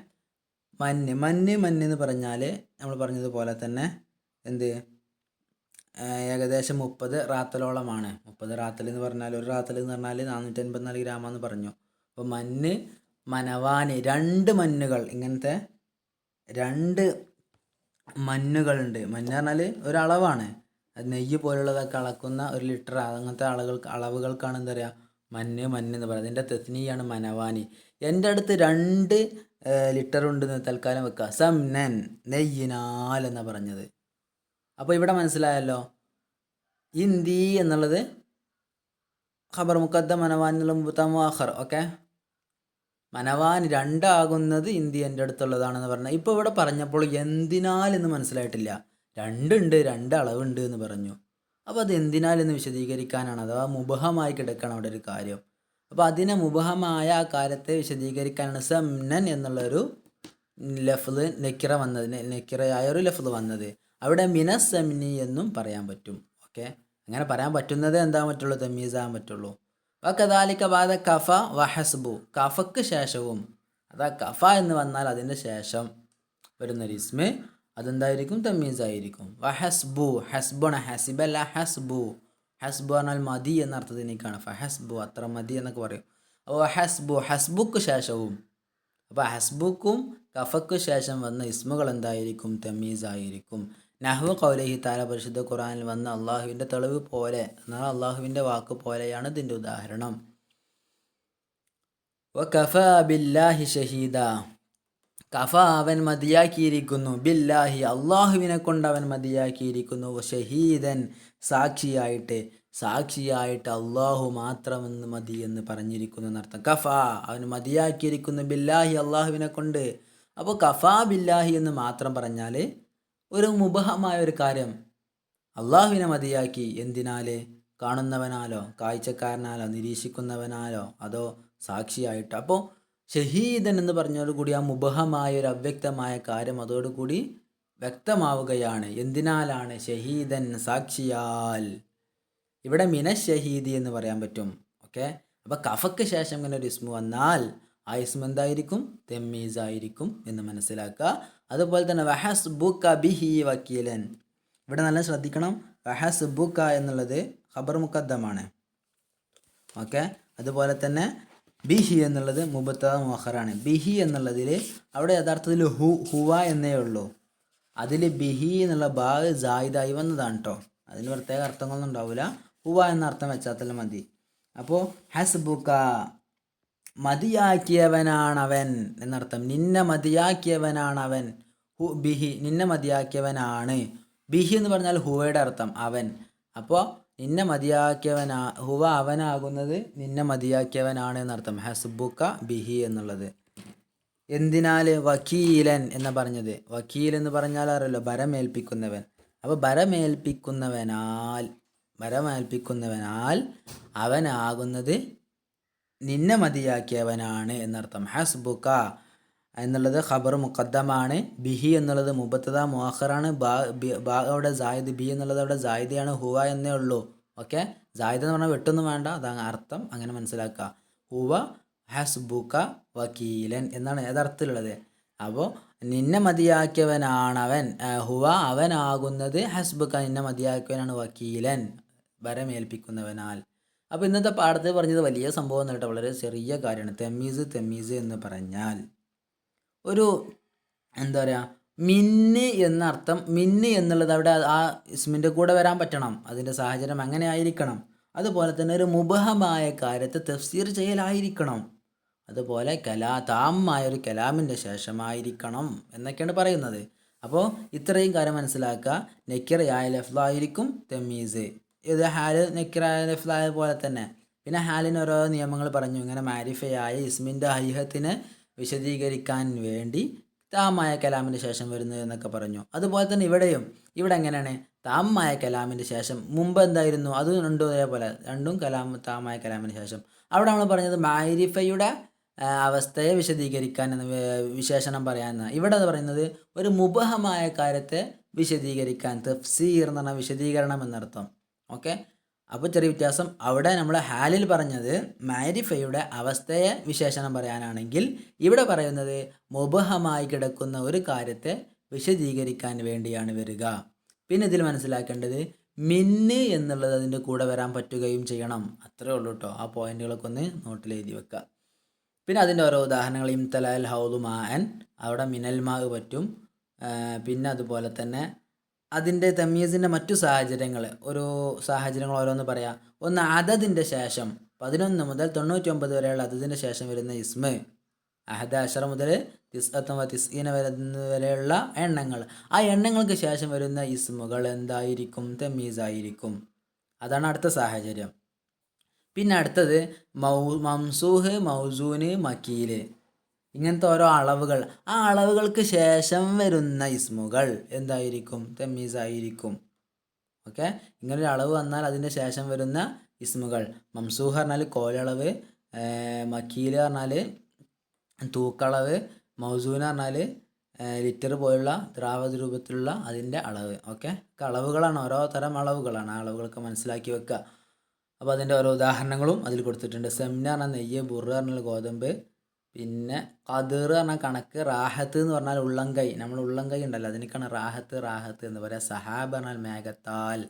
[SPEAKER 1] മഞ്ഞ് എന്ന് പറഞ്ഞാൽ നമ്മൾ പറഞ്ഞതുപോലെ തന്നെ എന്ത് ഏകദേശം 30 റാത്തലോളമാണ്. 30 റാത്തൽ എന്ന് പറഞ്ഞാൽ ഒരു റാത്തൽ എന്ന് പറഞ്ഞാൽ 454 ഗ്രാമെന്ന് പറഞ്ഞു. അപ്പോൾ മനവാന് 2 മഞ്ഞുകൾ, ഇങ്ങനത്തെ 2 മഞ്ഞുകളുണ്ട്. മഞ്ഞ് പറഞ്ഞാൽ ഒരളവാണ്. അത് നെയ്യ് പോലുള്ളതൊക്കെ അളക്കുന്ന 1 ലിറ്റർ അങ്ങനത്തെ അളവുകൾക്കാണ് എന്താ പറയുക മഞ്ഞ് എന്ന് പറയുന്നത്. അതിൻ്റെ തെസ്നിയാണ് മനവാനി. എൻ്റെ അടുത്ത് 2 ലിറ്റർ ഉണ്ടെന്ന് തൽക്കാലം വെക്കുക. സംനൻ നെയ്യിനാൽ എന്നാണ് പറഞ്ഞത്. അപ്പോൾ ഇവിടെ മനസ്സിലായല്ലോ, ഇന്ദി എന്നുള്ളത് ഖബർ മുഖദ്ദം, മനവാൻ എന്നുള്ള മുബത്തദ മുഅഖർ. ഓക്കെ, മനവാൻ 2 ആകുന്നത് ഇന്ദി എൻ്റെ അടുത്തുള്ളതാണെന്ന് പറഞ്ഞാൽ ഇപ്പോൾ ഇവിടെ പറഞ്ഞപ്പോൾ എന്തിനാൽ എന്ന് മനസ്സിലായിട്ടില്ല. 2 ഉണ്ട്, 2 അളവുണ്ട് എന്ന് പറഞ്ഞു. അപ്പോൾ അത് എന്തിനാൽ എന്ന് വിശദീകരിക്കാനാണ്, അഥവാ മുബഹമായി കിടക്കണം അവിടെ ഒരു കാര്യം. അപ്പോൾ അതിനെ മുബഹമായ ആ കാര്യത്തെ വിശദീകരിക്കാനാണ് സംനൻ എന്നുള്ളൊരു ലഫ്ള് നെക്കിറയായ ഒരു ലഫ്ള് വന്നത്. അവിടെ മിനസംനി എന്നും പറയാൻ പറ്റും. ഓക്കെ, അങ്ങനെ പറയാൻ പറ്റുന്നത് എന്താ പറ്റുള്ളൂ, തമീസാൻ പറ്റുള്ളൂ. വകദാലിക ബാദ കഫ വഹസ്ബു കഫക്ക് ശേഷവും, അതാ കഫ എന്ന് വന്നാൽ അതിൻ്റെ ശേഷം വരുന്നൊരു ഇസ്മ് അതെന്തായിരിക്കും, തമീസായിരിക്കും. വഹസ്ബു ഹസ്ബുണ ഹസിബല്ല ഹസ്ബു പറഞ്ഞാൽ മതി എന്ന അർത്ഥത്തിനേക്കാണ്. ഫഹസ്ബു അത്ര മതി എന്നൊക്കെ പറയും. അപ്പോൾ ഹസ്ബുക്ക് ശേഷവും, അപ്പോൾ ഹസ്ബുക്കും കഫക്ക് ശേഷം വന്ന ഇസ്മുകൾ എന്തായിരിക്കും, തമീസായിരിക്കും. നഹ്വു ഖൗലിഹി തആല പരിശുദ്ധ ഖുർആനിൽ വന്ന അള്ളാഹുവിൻ്റെ തെളിവ് പോലെ, എന്നാൽ അള്ളാഹുവിൻ്റെ വാക്ക് പോലെയാണ് ഇതിൻ്റെ ഉദാഹരണം. വകഫാ ബില്ലാഹി ഷഹീദ കഫ അവൻ മതിയാക്കിയിരിക്കുന്നു, ബില്ലാഹി അള്ളാഹുവിനെ കൊണ്ട് അവൻ മതിയാക്കിയിരിക്കുന്നു, ഷഹീദൻ സാക്ഷിയായിട്ട് അള്ളാഹു മാത്രമെന്ന് മതി എന്ന് പറഞ്ഞിരിക്കുന്നു എന്നർത്ഥം. കഫ അവൻ മതിയാക്കിയിരിക്കുന്നു, ബില്ലാഹി അള്ളാഹുവിനെ കൊണ്ട്. അപ്പോൾ കഫാ ബില്ലാഹി എന്ന് മാത്രം പറഞ്ഞാൽ ഒരു മുബഹമായ ഒരു കാര്യം അള്ളാഹുവിനെ മതിയാക്കി. എന്തിനാൽ, കാണുന്നവനാലോ കാഴ്ചക്കാരനാലോ നിരീക്ഷിക്കുന്നവനാലോ അതോ സാക്ഷിയായിട്ട്. അപ്പോൾ ഷഹീദൻ എന്ന് പറഞ്ഞതോടുകൂടി ആ മുബഹമായ ഒരു അവ്യക്തമായ കാര്യം അതോടുകൂടി വ്യക്തമാവുകയാണ്. എന്തിനാലാണ്, ഷഹീദൻ സാക്ഷിയാൽ. ഇവിടെ മിന ഷഹീദി എന്ന് പറയാൻ പറ്റും. ഓക്കെ, അപ്പോൾ കഫക്ക് ശേഷം ഇങ്ങനെ ഒരു ഇസ്മു വന്നാൽ ആ ഇസ്മു എന്തായിരിക്കും? തെമ്മീസ് ആയിരിക്കും എന്ന് മനസ്സിലാക്കുക. അതുപോലെ തന്നെ വഹസ്ബുക ബിഹി വക്കീലൻ, ഇവിടെ നല്ല ശ്രദ്ധിക്കണം. വഹസ്ബുക എന്നുള്ളത് ഖബർ മുഖദ്ദമാണ്. ഓക്കെ. അതുപോലെ തന്നെ ബിഹി എന്നുള്ളത് മുബത്തദ മുഅഖറാണ്. ബിഹി എന്നുള്ളതിൽ അവിടെ യഥാർത്ഥത്തിൽ ഹുവ എന്നേ ഉള്ളൂ. അതിൽ ബിഹി എന്നുള്ള ബാ ജായിദായി വന്നതാണ് കേട്ടോ. അതിന് പ്രത്യേക അർത്ഥങ്ങളൊന്നും ഉണ്ടാവില്ല. ഹുവ എന്ന അർത്ഥം വെച്ചാൽ മതി. അപ്പോൾ ഹസ്ബുക മതിയാക്കിയവനാണവൻ എന്നർത്ഥം. നിന്നെ മതിയാക്കിയവനാണവൻ. ബിഹി നിന്നെ മതിയാക്കിയവനാണ്. ബിഹി എന്ന് പറഞ്ഞാൽ ഹുവയുടെ അർത്ഥം അവൻ. അപ്പോൾ നിന്നെ മതിയാക്കിയവനാ ഹുവ അവനാകുന്നത് നിന്നെ മതിയാക്കിയവനാണ് എന്നർത്ഥം. ഹസ്ബുക ബിഹി എന്നുള്ളത് എന്തിനാൽ? വക്കീലൻ എന്ന് പറഞ്ഞത്. വക്കീൽ എന്ന് പറഞ്ഞാൽ അറിയല്ലോ ഭരമേൽപ്പിക്കുന്നവൻ. അപ്പോൾ ഭരമേൽപ്പിക്കുന്നവനാൽ അവനാകുന്നത് നിന്നെ മതിയാക്കിയവനാണ് എന്നർത്ഥം. ഹസ്ബുക എന്നുള്ളത് ഖബർ മുഖദ്ദമാണ്. ബിഹി എന്നുള്ളത് മുബത്തദ മുഅഖറാണ്. അവിടെ ജായിദ്, ബി എന്നുള്ളത് അവിടെ ജായിദയാണ്. ഹുവ എന്നേ ഉള്ളൂ. ഓക്കെ. ജായിദ് എന്ന് പറഞ്ഞാൽ വെട്ടൊന്നും വേണ്ട, അതാണ് അർത്ഥം. അങ്ങനെ മനസ്സിലാക്കുക. ഹുവ ഹസ്ബുക വക്കീലൻ എന്നാണ് യഥാർത്ഥത്തിലുള്ളത്. അപ്പോൾ നിന്നെ മതിയാക്കിയവനാണവൻ. ഹുവ അവനാകുന്നത്. ഹസ്ബുക നിന്നെ മതിയാക്കിയവനാണ്. വക്കീലൻ ഭരമേൽപ്പിക്കുന്നവനാൽ. അപ്പോൾ ഇന്നത്തെ പാഠത്തിൽ പറഞ്ഞത് വലിയ സംഭവം കേട്ടോ, വളരെ ചെറിയ കാര്യമാണ്. തെമ്മീസ് എന്ന് പറഞ്ഞാൽ ഒരു എന്താ പറയുക, മിന്ന് എന്ന അർത്ഥം. മിന്ന് എന്നുള്ളത് അവിടെ ആ ഇസ്മിൻ്റെ കൂടെ വരാൻ പറ്റണം. അതിൻ്റെ സാഹചര്യം അങ്ങനെ ആയിരിക്കണം. അതുപോലെ തന്നെ ഒരു മുബഹമായ കാര്യത്തെ തഫ്സീർ ചെയ്യലായിരിക്കണം. അതുപോലെ താമായ ഒരു കലാമിൻ്റെ ശേഷമായിരിക്കണം എന്നൊക്കെയാണ് പറയുന്നത്. അപ്പോൾ ഇത്രയും കാര്യം മനസ്സിലാക്കുക. നെക്കിറയായ ലഫ്ലായിരിക്കും തെമ്മീസ്. ഇത് ഹാല് നെക്കിറായ ലഫ്ലായ പോലെ തന്നെ. പിന്നെ ഹാലിന് ഓരോ നിയമങ്ങൾ പറഞ്ഞു. ഇങ്ങനെ മാരിഫയായ ഇസ്മിൻ്റെ ഹൈഹത്തിനെ വിശദീകരിക്കാൻ വേണ്ടി താമായ കലാമിൻ്റെ ശേഷം വരുന്നത് എന്നൊക്കെ പറഞ്ഞു. അതുപോലെ തന്നെ ഇവിടെ എങ്ങനെയാണ്? താമായ കലാമിൻ്റെ ശേഷം മുമ്പ് എന്തായിരുന്നു? അത് രണ്ടും അതേപോലെ, രണ്ടും താമായ കലാമിന് ശേഷം. അവിടെ നമ്മൾ പറഞ്ഞത് മാരിഫയുടെ അവസ്ഥയെ വിശദീകരിക്കാൻ എന്ന് വിശേഷണം പറയാമെന്നാണ്. ഇവിടെ അത് പറയുന്നത് ഒരു മുബഹമായ കാര്യത്തെ വിശദീകരിക്കാൻ, തഫ്സീർ എന്ന് പറഞ്ഞാൽ വിശദീകരണം എന്നർത്ഥം. ഓക്കെ. അപ്പോൾ ചെറിയ വ്യത്യാസം. അവിടെ നമ്മൾ ഹാലിൽ പറഞ്ഞത് മാരിഫയുടെ അവസ്ഥയെ വിശേഷണം പറയാനാണെങ്കിൽ ഇവിടെ പറയുന്നത് മുബഹമായി കിടക്കുന്ന ഒരു കാര്യത്തെ വിശദീകരിക്കാൻ വേണ്ടിയാണ് വരിക. പിന്നെ ഇതിൽ മനസ്സിലാക്കേണ്ടത് മിന്ന് എന്നുള്ളത് അതിൻ്റെ കൂടെ വരാൻ പറ്റുകയും ചെയ്യണം. അത്രേ ഉള്ളൂ കേട്ടോ. ആ പോയിന്റുകളൊക്കെ ഒന്ന് നോട്ടിൽ എഴുതി വെക്കുക. പിന്നെ അതിൻ്റെ ഓരോ ഉദാഹരണങ്ങൾ. ഇംതലൽ ഹൗദു മാഅൻ, അവിടെ മിനൽ മാ പറ്റും. പിന്നെ അതുപോലെ തന്നെ അതിൻ്റെ തമീസിൻ്റെ മറ്റു സാഹചര്യങ്ങൾ, ഒരു സാഹചര്യങ്ങൾ ഓരോന്ന് പറയാം. ഒന്ന് അദദിൻ്റെ ശേഷം 11 മുതൽ 99 വരെയുള്ള അദദിൻ്റെ ശേഷം വരുന്ന ഇസ്മ്. അഹദ അഷറ മുതൽ 99 വരെയുള്ള എണ്ണങ്ങൾ. ആ എണ്ണങ്ങൾക്ക് ശേഷം വരുന്ന ഇസ്മുകൾ എന്തായിരിക്കും? തമീസായിരിക്കും. അതാണ് അടുത്ത സാഹചര്യം. പിന്നെ അടുത്തത് മംസൂഹ്, മൗസൂന്, മക്കീല്, ഇങ്ങനത്തെ ഓരോ അളവുകൾ. ആ അളവുകൾക്ക് ശേഷം വരുന്ന ഇസ്മുകൾ എന്തായിരിക്കും? തമീസായിരിക്കും. ഓക്കെ. ഇങ്ങനൊരു അളവ് വന്നാൽ അതിൻ്റെ ശേഷം വരുന്ന ഇസ്മുകൾ. മംസൂഹ് പറഞ്ഞാൽ കോലളവ്, മക്കീല് പറഞ്ഞാൽ തൂക്കളവ്, മൗസൂന് പറഞ്ഞാൽ ലിറ്റർ പോലുള്ള ദ്രാവക രൂപത്തിലുള്ള അതിൻ്റെ അളവ്. ഓക്കെ. അളവുകളാണ്, ഓരോ തരം അളവുകളാണ്. ആ അളവുകളൊക്കെ മനസ്സിലാക്കി വെക്കുക. അപ്പോൾ അതിൻ്റെ ഓരോ ഉദാഹരണങ്ങളും അതിൽ കൊടുത്തിട്ടുണ്ട്. സെമിന പറഞ്ഞാൽ നെയ്യ്, ബുറ് പറഞ്ഞാൽ ഗോതമ്പ്, പിന്നെ ഖദർ പറഞ്ഞാൽ കണക്ക്, റാഹത്ത് എന്ന് പറഞ്ഞാൽ ഉള്ളംകൈ. നമ്മൾ ഉള്ളംകൈ ഉണ്ടല്ലോ, അതിനേക്കാണ് റാഹത്ത് എന്ന് പറയുക. സഹാബ് പറഞ്ഞാൽ മേഘത്താൽ,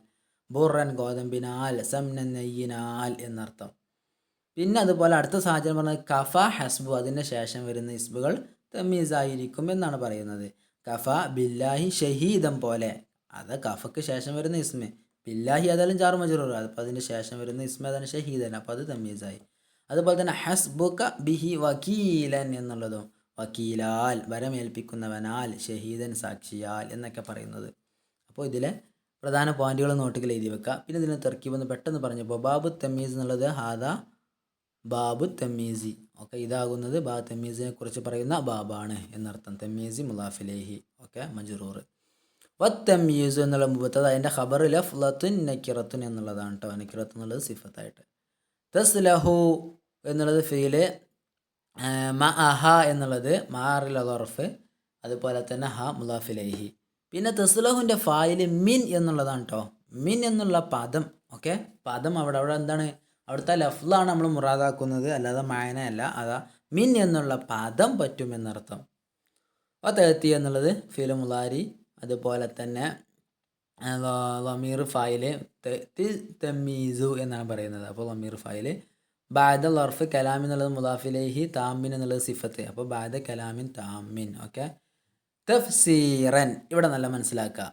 [SPEAKER 1] ബുറൻ ഗോതമ്പിനാൽ, സെമിന നെയ്യിനാൽ എന്നർത്ഥം. പിന്നെ അതുപോലെ അടുത്ത സാഹചര്യം പറഞ്ഞാൽ കഫ ഹസ്ബു, അതിൻ്റെ ശേഷം വരുന്ന ഇസ്ബുകൾ തമീസായിരിക്കും എന്നാണ് പറയുന്നത്. കഫ ബില്ലാഹി ഷഹീദം പോലെ, അത് കഫക്ക് ശേഷം വരുന്ന ഇസ്മ. ബില്ലാഹി അതെല്ലാം ജാർ മജ്റൂർ, അപ്പോൾ അതിൻ്റെ ശേഷം വരുന്ന ഇസ്മ അതാണ് ഷഹീദൻ, അപ്പോൾ അത് തമീസായി. അതുപോലെ തന്നെ ഹസ്ബുക ബിഹി വക്കീലൻ എന്നുള്ളതും വക്കീലാൽ വരമേൽപ്പിക്കുന്നവനാൽ, ഷഹീദൻ സാക്ഷിയാൽ എന്നൊക്കെ പറയുന്നത്. അപ്പോൾ ഇതിലെ പ്രധാന പോയിന്റുകൾ നോട്ടുകൾ എഴുതി വെക്കുക. പിന്നെ ഇതിനെ തെർക്കീബ് പെട്ടെന്ന് പറഞ്ഞപ്പോൾ ബാബു തമീസ് എന്നുള്ളത് ഹാദ ബാബു തമീസി. ഓക്കെ. ഇതാകുന്നത് ബാബു തമീസിനെ കുറിച്ച് പറയുന്ന ബാബാണ് എന്നർത്ഥം. തമീസി മുലാഫിലേഹി. ഓക്കെ. മജ്റൂർ. വത്തമീസ് എന്നുള്ള മുബത്തദ, അതിൻ്റെ ഖബർ ലഫ്ളത്തുൻ നക്കിറത്തുൻ എന്നുള്ളതാണ് കേട്ടോ. നക്കിറത്ത് എന്നുള്ളത് സിഫത്തായിട്ട്. തസ്ലഹു എന്നുള്ളത് ഫീല്, മഅഹ എന്നുള്ളത് മാറിൽ ദർഫ്, അതുപോലെ തന്നെ ഹ മുലാഫിലേഹി. പിന്നെ തസ്ലഹുവിൻ്റെ ഫായില് മിൻ എന്നുള്ളതാണ് കേട്ടോ. മിൻ എന്നുള്ള പദം. ഓക്കെ. പദം അവിടെ എന്താണ്? അവിടുത്തെ ലഫ്ലാണ് നമ്മൾ മുറാദാക്കുന്നത്, അല്ലാതെ മായന അല്ല. അതാ മിൻ എന്നുള്ള പദം പറ്റുമെന്നർത്ഥം. തേത്തി എന്നുള്ളത് ഫിൽ മുലാരി, അതുപോലെ തന്നെ ലമീർ ഫായില് തമീസു എന്നാണ് പറയുന്നത്. അപ്പോൾ ലമീർ ഫായില് ബാദ ലർഫ് കലാമിൻ എന്നുള്ളത് മുലാഫിലേഹി, താമിൻ എന്നുള്ളത് സിഫത്ത്. അപ്പോൾ ബാദ കലാമിൻ താമിൻ. ഓക്കെ. തഫ്സീറൻ ഇവിടെ നല്ല മനസ്സിലാക്കുക.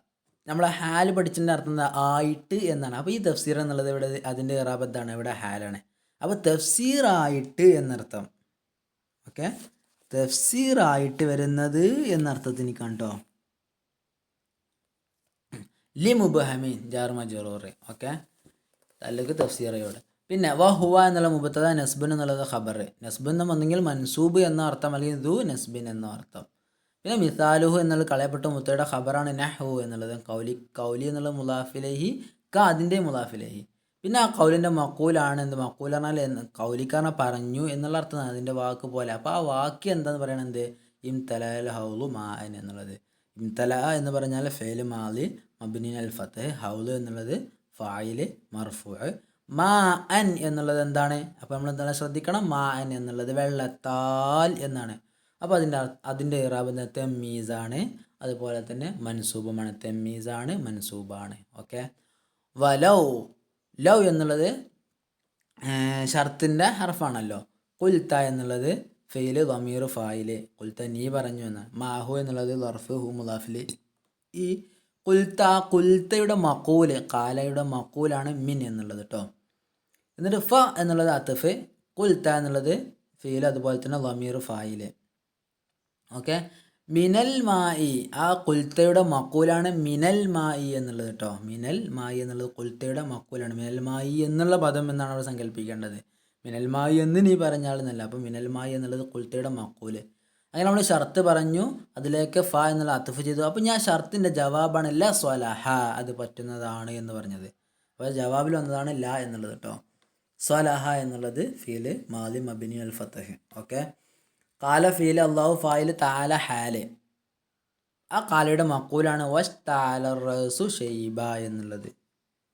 [SPEAKER 1] നമ്മൾ ഹാൽ പഠിച്ചതിൻ്റെ അർത്ഥം എന്താ? ആയിട്ട് എന്നാണ്. അപ്പോൾ ഈ തഫ്സീർ എന്നുള്ളത് ഇവിടെ അതിൻ്റെ ഇറാബത്താണ്, ഇവിടെ ഹാലാണ്. അപ്പോൾ തഫ്സീറായിട്ട് എന്നർത്ഥം. ഓക്കെ, തഫ്സീറായിട്ട് വരുന്നത് എന്നർത്ഥത്തിന് കണ്ടോ. ലി മുബഹമീൻ ജാർ മജറൂർ. ഓക്കെ, അല്ലെങ്കിൽ തഫ്സീറയോട്. പിന്നെ വഹുവ എന്നുള്ള മുബത്തദ, നസ്ബിൻ എന്നുള്ളത് ഖബർ. നസ്ബിൻ എന്ന് വന്നെങ്കിൽ മൻസൂബ് എന്ന അർത്ഥം, അല്ലെങ്കിൽ ദു നസ്ബിൻ എന്ന അർത്ഥം. പിന്നെ മിസാലുഹു എന്നുള്ളത് കളയപ്പെട്ട മുത്തയുടെ ഖബറാണ്. നഹു എന്നുള്ളത് കൗലി എന്നുള്ള മുലാഫിലേഹി, അതിൻ്റെ മുലാഫിലേഹി. പിന്നെ ആ കൗലിൻ്റെ മക്കൂലാണ്. എന്ത് മക്കൂൽ പറഞ്ഞാൽ കൗലിക്കാരനെ പറഞ്ഞു എന്നുള്ള അർത്ഥമാണ്, അതിൻ്റെ വാക്ക് പോലെ. അപ്പോൾ ആ വാക്ക് എന്താന്ന് പറയണത്? ഇംതലൽ ഹൗലു മാഅൻ എന്നുള്ളത്. ഇംതല എന്ന് പറഞ്ഞാൽ ഫെയിൽ മാലി മബ്നി അൽ ഫത്ഹ്, ഹൗലു എന്നുള്ളത് ഫായില് മർഫൂ. മാ അൻ എന്നുള്ളത് എന്താണ്? അപ്പോൾ നമ്മൾ എന്താണ് ശ്രദ്ധിക്കണം? മാ അൻ എന്നുള്ളത് വെള്ളത്താൽ എന്നാണ്. അപ്പോൾ അതിൻ്റെ ഇറാബ് തെമ്മീസാണ്, അതുപോലെ തന്നെ മൻസൂബുമാണ്. തെമ്മീസാണ്, മൻസൂബാണ്. ഓക്കെ. വലൗ, ലൗ എന്നുള്ളത് ഷർത്തിൻ്റെ ഹർഫാണല്ലോ. കുൽത്ത എന്നുള്ളത് ഫെയില് ദമീർ ഫായില്, കുൽത്ത നീ പറഞ്ഞു എന്ന്. മാഹു എന്നുള്ളത് ലർഫ് ഹു മുലാഫില്. ഈ കുൽത്തയുടെ മക്കൂല്, കാലയുടെ മക്കൂലാണ് മിൻ എന്നുള്ളത് കേട്ടോ. എന്നിട്ട് ഫ എന്നുള്ളത് അത്തഫ്, കുൽത്ത എന്നുള്ളത് ഫെയില്, അതുപോലെ തന്നെ ദമീർ ഫായില്. ഓക്കെ. മിനൽ മായി, ആ കുൽത്തയുടെ മക്കൂലാണ് മിനൽ മായി എന്നുള്ളത് കേട്ടോ. മിനൽ മായി എന്നുള്ളത് കുൽത്തയുടെ മക്കൂലാണ്. മിനൽ മായി എന്നുള്ള പദം എന്നാണ് അവിടെ സങ്കല്പിക്കേണ്ടത്. മിനൽ മായി എന്ന് നീ പറഞ്ഞാലെന്നല്ല. അപ്പോൾ മിനൽ മായി എന്നുള്ളത് കുൽത്തയുടെ മക്കൂല്. അങ്ങനെ നമ്മൾ ഷർത്ത് പറഞ്ഞു, അതിലേക്ക് ഫ എന്നുള്ള അത്തുഫ് ചെയ്തു. അപ്പോൾ ഞാൻ ഷർത്തിൻ്റെ ജവാബാണ് ല സ്വലഹ, അത് പറ്റുന്നതാണ് എന്ന് പറഞ്ഞത്. അപ്പോൾ ജവാബിൽ വന്നതാണ് ല എന്നുള്ളത് കേട്ടോ. സ്വലഹ എന്നുള്ളത് ഫീല് മാലി മബിനി അൽ ഫത്തഹ്. ഓക്കെ. കാല ഫീല് അള്ളാഹു ഫായില്, താല ഹാല്, ആ കാലയുടെ മക്കൂലാണ്. വഷ് താല റസു ഷെയ്ബ എന്നുള്ളത്.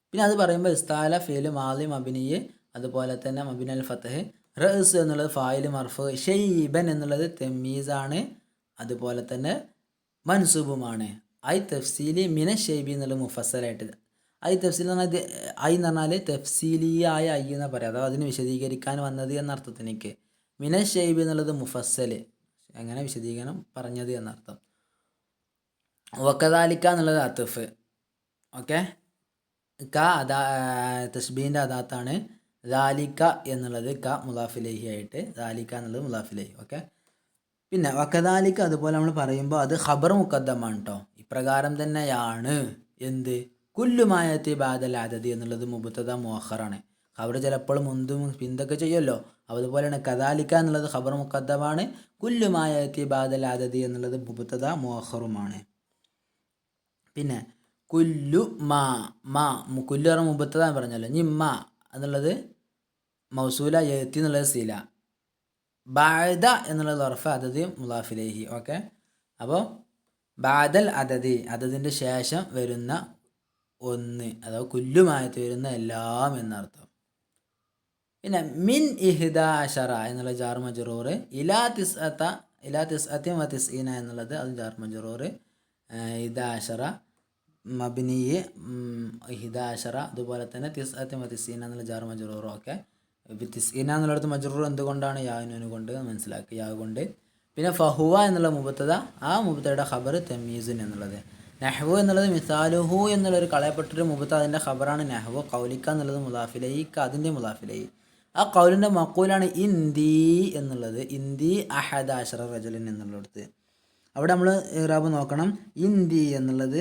[SPEAKER 1] പിന്നെ അത് പറയുമ്പോൾ ഇസ്താല ഫീല് മാലി മബിനിയെ, അതുപോലെ തന്നെ മബിൻ അൽ ഫത്തഹ്. റസ് എന്നുള്ളത് ഫായില് മർഫു, ഷെയ്ബൻ എന്നുള്ളത് തെമ്മീസാണ്, അതുപോലെ തന്നെ മൻസൂബുമാണ്. ഐ തഫ്സീലി മിന ഷെയ്ബി എന്നുള്ളത് മുഫസ്സലായിട്ട്. ഐ തഫ്സീൽ എന്ന് പറഞ്ഞാൽ ഐ എന്ന് പറഞ്ഞാൽ തഫ്സീലിയായ ഐ എന്ന് പറയാം, അഥവാ അതിന് വിശദീകരിക്കാൻ വന്നത് എന്നർത്ഥത്തിനേക്ക്. മിന ഷെയ്ബ് എന്നുള്ളത് മുഫസ്സല്, അങ്ങനെ വിശദീകരണം പറഞ്ഞത് എന്നർത്ഥം. വക്കദാലിക്ക എന്നുള്ളത് അത്തുഫ്. ഓക്കെ. ക തഷ്ബീൻ്റെ അദാത്താണ്. ദാലിക്ക എന്നുള്ളത് ക മുലാഫിലേഹി ആയിട്ട്, ദാലിക്ക എന്നുള്ളത് മുലാഫിലേഹി. ഓക്കെ. പിന്നെ വക്കദാലിക്ക അതുപോലെ നമ്മൾ പറയുമ്പോൾ അത് ഖബർ മുഖദ്ദമാണ് കേട്ടോ. ഇപ്രകാരം തന്നെയാണ് എന്ത്? കുല്ലുമായത്തി ബാദൽ അദദി എന്നുള്ളത് മുബത്തദ മുഅഖറാണ്. ഖബർ ചിലപ്പോൾ മുന്തും പിന്തൊക്കെ ചെയ്യുമല്ലോ, അതുപോലെയാണ് കദാലിക്ക എന്നുള്ളത് ഖബർ മുഖദ്ദമാണ്. കുല്ലുമായത്തി ബാദൽ അദദി എന്നുള്ളത് മുബത്തദ മുഅഖറുമാണ്. പിന്നെ കുല്ലു മാ കുല്ലു പറഞ്ഞ മുബത്തദ പറഞ്ഞല്ലോ. ഇനി മാ എന്നുള്ളത് മൗസൂല, യത്തി എന്നുള്ളത് സീല, ബാദ എന്നുള്ളത് ലർഫ്, അദദി മുലാഫിലേഹി. ഓക്കെ. അപ്പോൾ ബാദൽ അദദി, അദദിൻ്റെ ശേഷം വരുന്ന ഒന്ന്, അഥവാ കുല്ലുമായത്ത് വരുന്ന എല്ലാം എന്നർത്ഥം. പിന്നെ മിൻ ഇഹ്ദ അഷറ എന്നുള്ള ജാർ മജ്റൂർ, ഇലാ തിസ്അത്തി വ തിസ്ഈന എന്നുള്ളത് അത് ജാർ മജ്റൂർ. ഇഹ്ദ അഷറ മബ്നിയെ ഇഹ്ദ അഷറ, അതുപോലെ തന്നെ തിസ്അത്തി വ തിസ്ഈന എന്നുള്ള ജാർ മജ്റൂർ. ഓക്കെ. തിസ്ഈന എന്നുള്ളടത്ത് മജ്റൂർ എന്തുകൊണ്ടാണ്? യാനു കൊണ്ട് മനസ്സിലാക്കി, യാ കൊണ്ട്. പിന്നെ ഫഹുവ എന്നുള്ള മുബത്തദ, ആ മുബത്തയുടെ ഖബർ തമീസുൻ എന്നുള്ളത്. നഹ്വു എന്നുള്ളത് മിസാലുഹു എന്നുള്ളൊരു കളയപ്പെട്ടൊരു മുബത്ത, അതിൻ്റെ ഖബറാണ് നഹ്വു. കൗലിക്ക എന്നുള്ളത് മുലാഫിലൈ, അതിൻ്റെ മുലാഫിലൈ. ആ കൗലിൻ്റെ മക്കൂലാണ് ഇന്ദി എന്നുള്ളത്. ഇന്ദി അഹദ അഷറ റജുലൻ എന്നുള്ളിടത്ത് അവിടെ നമ്മൾ ഇറാബ് നോക്കണം. ഇന്ദി എന്നുള്ളത്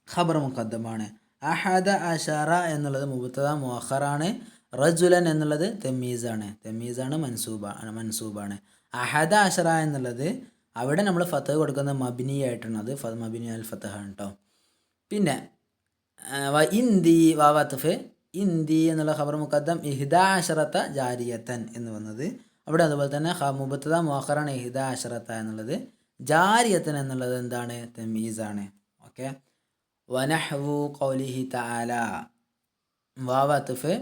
[SPEAKER 1] ഖബർ മുഖദ്ദമാണ്. അഹദ അഷറ എന്നുള്ളത് മുബത്തദ മുഅഖറാണ്. റജുലൻ എന്നുള്ളത് തെമീസാണ്, മൻസൂബാണ്. അഹദ അഷറ എന്നുള്ളത് അവിടെ നമ്മൾ ഫത്തഹ് കൊടുക്കുന്നത് മബിനി ആയിട്ടാണ്, അത് മബിനി അൽ ഫത്തഹാണ് കേട്ടോ. പിന്നെ ഇന്ദി വാവത്തഫ്, ഇന്ദി എന്നുള്ള ഖബർ മുഖദ്ദം, ഇഹ്ദാ അഷറത്ത ജാരിയത്തൻ എന്ന് വന്നത് അവിടെ. അതുപോലെ തന്നെ മുബത്തദ മുഅഖറാണ് ഇഹ്ദാ അഷറത്ത എന്നുള്ളത്. ജാരിയത്തൻ എന്നുള്ളത് എന്താണ്? തമീസാണ്. ഓക്കെ. വനഹ്വു ഖൗലിഹി തആല, വാവത്തഫ്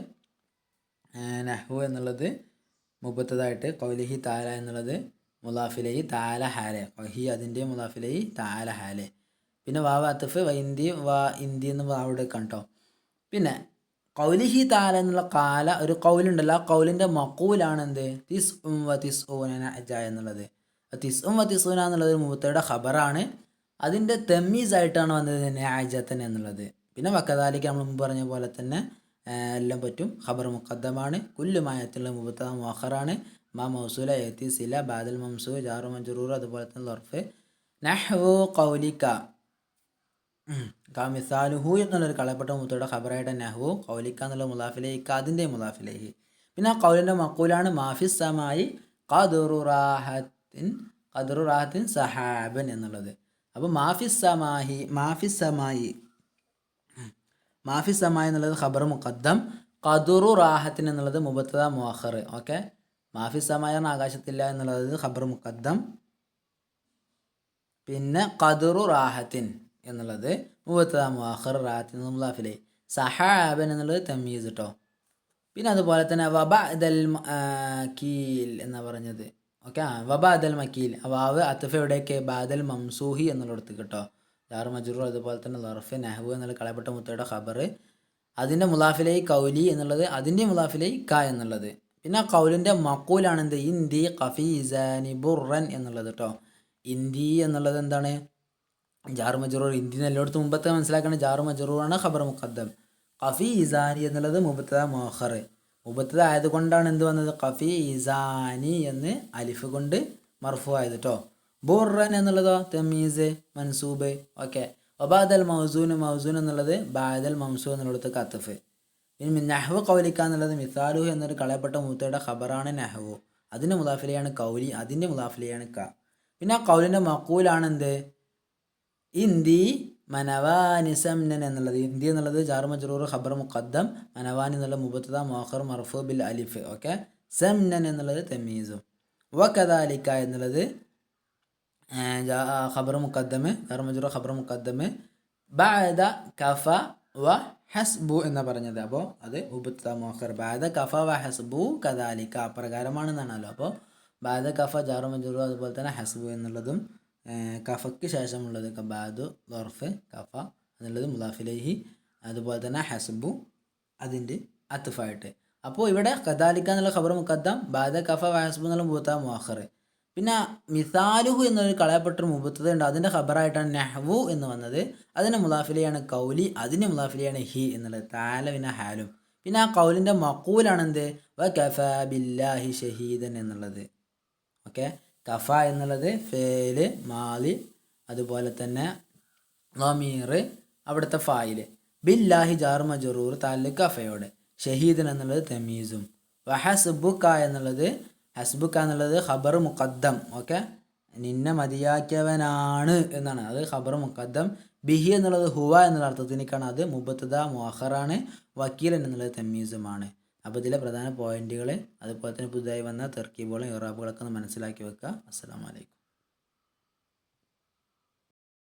[SPEAKER 1] നഹ്വു എന്നുള്ളത് മുബത്തതായിട്ട് കൗലിഹി താല എന്നുള്ളത് മുലാഫിലൈ താല ഹാലെ ഹി അതിൻ്റെ മുലാഫിലൈ താല ഹാലെ. പിന്നെ വാവ അത്തഫ് വൈന്തി വാ ഇന്തി എന്ന് വാവിടെ കണ്ടോ. പിന്നെ കൗലിഹി താല എന്നുള്ള കാല ഒരു കൗലുണ്ടല്ലോ, ആ കൗലിൻ്റെ മക്കൂലാണ് എന്ത് തിസ് വ തിസ് ഊന നഅജ എന്നുള്ളത്. തിസ് വ തിസ് ഊന എന്നുള്ളത് ഒരു മുബത്തയുടെ ഖബറാണ്. അതിൻ്റെ തെമ്മീസായിട്ടാണ് വന്നത് നഅജത്തൻ എന്നുള്ളത്. പിന്നെ വക്കദാലിക്ക് നമ്മൾ മുമ്പ് പറഞ്ഞ പോലെ തന്നെ എല്ലാം പറ്റും. ഖബർ മുഖദ്ദമാണ്. കുല്ലു മായത്തുള്ള മുബത്തദ മുഅഖറാണ്. മാ മൗസൂല യഅതി സില ബാദൽ മംസൂ ജാറു മജ്റൂർ അതുപോലെ തന്നെ ലർഫ്. നഹ്വു ഖൗലിക മിസാലുഹു എന്നുള്ളൊരു കളയപ്പെട്ട മുബത്തയുടെ ഖബറായിട്ട് നഹ്വു ഖൗലിക എന്നുള്ള മുലാഫിലേക്ക് അതിൻ്റെ മുലാഫിലേക്ക്. പിന്നെ ആ ഖൗലിൻ്റെ മഖൂലാണ് മാഫിസ് സമായി ഖദ്റു റാഹത്തിൻ സഹാബൻ എന്നുള്ളത്. അപ്പോൾ മാഫിസ് സമായി എന്നുള്ളത് ഖബർ മുഖദ്ദം, ഖദ്റു റാഹത്തിൻ എന്നുള്ളത് മുബത്തദ മുഅഖർ. ഓക്കെ, മാഫിസ് സമായി എന്ന ആകാശത്തില്ല എന്നുള്ളത് ഖബർ മുഖദ്ദം, പിന്നെ ഖദ്റു റാഹത്തിൻ എന്നുള്ളത് മുബത്തദ മുഅഖർ, റാഹത്തിൻ മുലാഫിലൈ. സഹാബൻ എന്നുള്ളത് തമീസ് കേട്ടോ. പിന്നെ അതുപോലെ തന്നെ വബഅദൽ മകീൽ എന്നാ പറഞ്ഞത്. ഓക്കെ, വബഅദൽ മക്കീൽ വാവ് അത്ഫ് എവിടെയൊക്കെ ബാദൽ മംസൂഹി എന്നുള്ളിടത്ത് കേട്ടോ. ജാർ മജ്റൂർ അതുപോലെ തന്നെ ലർഫ് നഹ്വു എന്നുള്ള കളയപ്പെട്ട മുത്തയുടെ ഖബർ, അതിൻ്റെ മുലാഫിലൈ കൗലി എന്നുള്ളത്, അതിൻ്റെ മുലാഫിലൈ ക എന്നുള്ളത്. പിന്നെ ആ കൗലിൻ്റെ മക്കൂലാണ് എന്ത് ഇന്ദി ഖഫീസാനി ബുറൻ എന്നുള്ളത് കേട്ടോ. ഇന്ദി എന്നുള്ളത് എന്താണ് ജാർ മജ്റൂർ. ഇന്ദി എല്ലായിടത്തും മുമ്പത്തെ മനസ്സിലാക്കണം ജാർ മജ്റൂറാണ് ഖബർ മുഖദ്ദം. ഖഫീസാനി എന്നുള്ളത് മുബത്തദ മുഅഖർ. മുബത്തദ ആയതുകൊണ്ടാണ് എന്ത് വന്നത് ഖഫീസാനി എന്ന് അലിഫ് കൊണ്ട് മർഫു ആയത് കേട്ടോ. ബുറൻ എന്നുള്ളതോ തമീസ് മൻസൂബ്. ഓക്കെ, വബഅദൽ മൗസൂൻ എന്നുള്ളത് ബാദൽ മംസൂ എന്നുള്ളടത്ത് അത്ഫ്. പിന്നെ നഹ്വു കൗലിക്ക എന്നുള്ളത് മിസാലുഹു എന്നൊരു കളയപ്പെട്ട മുബത്തയുടെ ഖബറാണ് നഹ്വു, അതിൻ്റെ മുലാഫിലയാണ് കൗലി, അതിൻ്റെ മുലാഫിലയാണ് ക. പിന്നെ ആ കൗലിൻ്റെ മഖൂലാണ് എന്ത് ഇന്ദി മനവാനി സംനൻ എന്നുള്ളത്. ഇന്ദി എന്നുള്ളത് ജാർ മജ്റൂർ ഖബർ മുഖദ്ദം, മനവാനി എന്നുള്ള മുബത്തദ മുഅഖർ മർഫൂ ബിൽ അലിഫ്. ഓക്കെ, സംനൻ എന്നുള്ളത് തമീസും. വകദാലിക എന്നുള്ളത് ഖബർ മുഖദ്ദം, ജാർ മജ്റൂർ ഖബർ മുഖദ്ദം, ബഅദ കഫ വ ഹസ്ബു എന്നാ പറഞ്ഞത്. അപ്പോൾ അത് മുബത്തദ മുഅഖർ. ബഅദ കഫ വ ഹസ്ബു കദാലിക അപ്രകാരമാണെന്നാണല്ലോ. അപ്പോൾ ബഅദ കഫ ജാർ മജ്റൂർ അതുപോലെ തന്നെ ഹസ്ബു എന്നുള്ളതും കഫയ്ക്ക് ശേഷമുള്ളത് ബാദു ലർഫ് കഫ എന്നുള്ളത് മുലാഫിലൈഹി, അതുപോലെ തന്നെ ഹസ്ബു അതിൻ്റെ അത്ഫായിട്ട്. അപ്പോൾ ഇവിടെ കദാലിക്ക എന്നുള്ള ഖബർ മുഖദ്ദം, ബാദ കഫ വഹസ്ബു എന്നുള്ള മുബത്തദ മുഅഖർ. പിന്നെ മിസാലുഹു എന്നൊരു കളയപ്പെട്ടൊരു മുബത്തദ ഉണ്ട്, അതിൻ്റെ ഖബറായിട്ടാണ് നഹ്വു എന്ന് വന്നത്. അതിൻ്റെ മുലാഫിലയാണ് കൗലി, അതിൻ്റെ മുലാഫിലയാണ് ഹി എന്നുള്ളത് താല പിന്നെ ഹാലും. പിന്നെ ആ കൗലിൻ്റെ മഖൂലാണ് എന്ത് വ കഫ ബില്ലാഹി ഷഹീദൻ എന്നുള്ളത്. ഓക്കെ, കഫ എന്നുള്ളത് ഫേല് മാലി, അതുപോലെ തന്നെ ലമീർ അവിടുത്തെ ഫായില്, ബില്ലാഹി ജാർ മജ്റൂർ താല്ലുക്ക് കഫയോട്, ഷഹീദൻ എന്നുള്ളത് തമീസും. വഹസ്ബുക എന്നുള്ളത് ഖബർ മുഖദ്ദം. ഓക്കെ, നിന്നെ മതിയാക്കിയവനാണ് എന്നാണ്, അത് ഖബർ മുഖദ്ദം. ബിഹി എന്നുള്ളത് ഹുവ എന്നുള്ള അർത്ഥത്തിനേക്കാണ്, അത് മുബത്തദ മുഅഖറാണ്. വക്കീലൻ എന്നുള്ളത് തമീസുമാണ്. അപ്പോൾ ഇതിലെ പ്രധാന പോയിന്റുകൾ അതുപോലെ തന്നെ പുതുതായി വന്ന തർക്കീബുകളും ഇറാബുകളൊക്കെ ഒന്ന് മനസ്സിലാക്കി വെക്കുക. അസ്സലാമു അലൈക്കും.